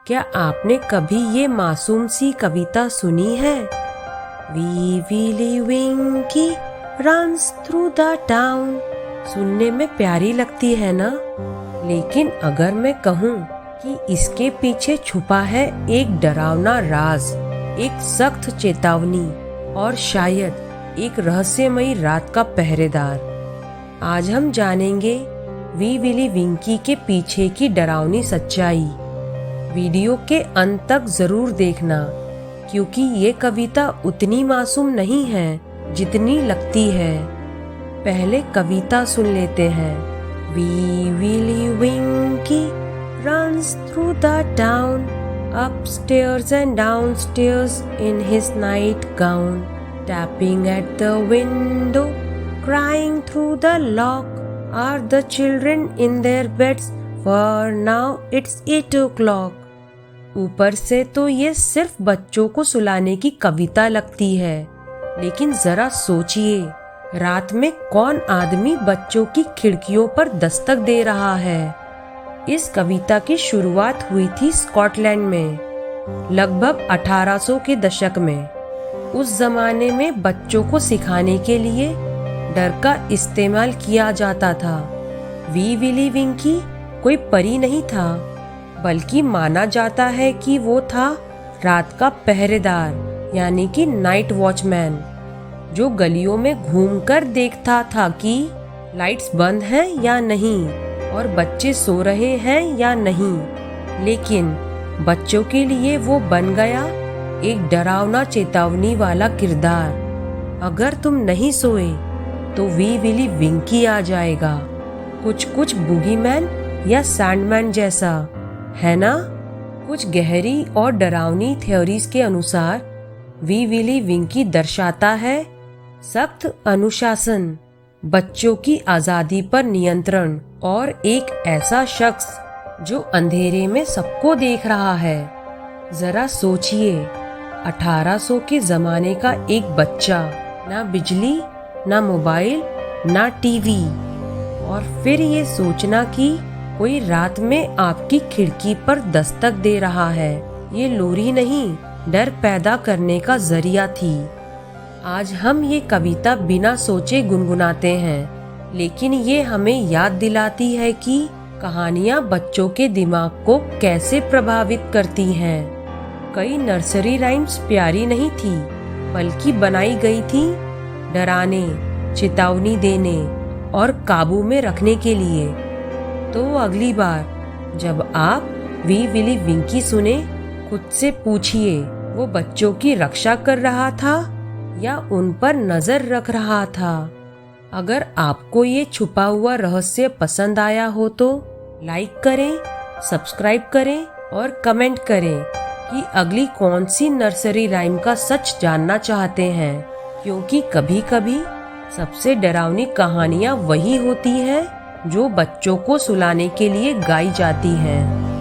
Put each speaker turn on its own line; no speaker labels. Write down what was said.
क्या आपने कभी ये मासूम सी कविता सुनी है? Wee Willie Winkie runs through the town. सुनने में प्यारी लगती है ना? लेकिन अगर मैं कहूँ कि इसके पीछे छुपा है एक डरावना राज, एक सख्त चेतावनी और शायद एक रहस्यमयी रात का पहरेदार। आज हम जानेंगे वी विली विंकी के पीछे की डरावनी सच्चाई। वीडियो के अंत तक जरूर देखना, क्योंकि ये कविता उतनी मासूम नहीं है जितनी लगती है। पहले कविता सुन लेते हैं। Wee Willie Winkie runs through the town, upstairs and downstairs in his nightgown, tapping at the window, crying through the lock. Are the children in their beds? For now it's 8 o'clock. ऊपर से तो ये सिर्फ बच्चों को सुलाने की कविता लगती है, लेकिन जरा सोचिए, रात में कौन आदमी बच्चों की खिड़कियों पर दस्तक दे रहा है। इस कविता की शुरुआत हुई थी स्कॉटलैंड में, लगभग 1800 के दशक में। उस जमाने में बच्चों को सिखाने के लिए डर का इस्तेमाल किया जाता था। वी विली विंकी कोई परी नहीं था, बल्कि माना जाता है कि वो था रात का पहरेदार, यानी कि नाइट वॉचमैन, जो गलियों में घूमकर देखता था कि लाइट्स बंद हैं या नहीं और बच्चे सो रहे हैं या नहीं। लेकिन बच्चों के लिए वो बन गया एक डरावना चेतावनी वाला किरदार। अगर तुम नहीं सोए तो वी विली विंकी आ जाएगा, कुछ बूगीमैन या सैंडमैन जैसा, है ना? कुछ गहरी और डरावनी थ्योरीज के अनुसार वी विली विंकी दर्शाता है सख्त अनुशासन, बच्चों की आजादी पर नियंत्रण और एक ऐसा शख्स जो अंधेरे में सबको देख रहा है। जरा सोचिए, 1800 के जमाने का एक बच्चा, ना बिजली, ना मोबाइल, ना टीवी, और फिर ये सोचना कि कोई रात में आपकी खिड़की पर दस्तक दे रहा है। ये लोरी नहीं, डर पैदा करने का जरिया थी। आज हम ये कविता बिना सोचे गुनगुनाते हैं, लेकिन ये हमें याद दिलाती है कि कहानियाँ बच्चों के दिमाग को कैसे प्रभावित करती हैं। कई नर्सरी राइम्स प्यारी नहीं थी, बल्कि बनाई गई थी डराने, चेतावनी देने और काबू में रखने के लिए। तो अगली बार जब आप वी विली विंकी सुने, खुद से पूछिए, वो बच्चों की रक्षा कर रहा था या उन पर नजर रख रहा था? अगर आपको ये छुपा हुआ रहस्य पसंद आया हो तो लाइक करें, सब्सक्राइब करें और कमेंट करें कि अगली कौन सी नर्सरी राइम का सच जानना चाहते हैं, क्योंकि कभी कभी सबसे डरावनी कहानियाँ वही होती हैं जो बच्चों को सुलाने के लिए गाई जाती हैं।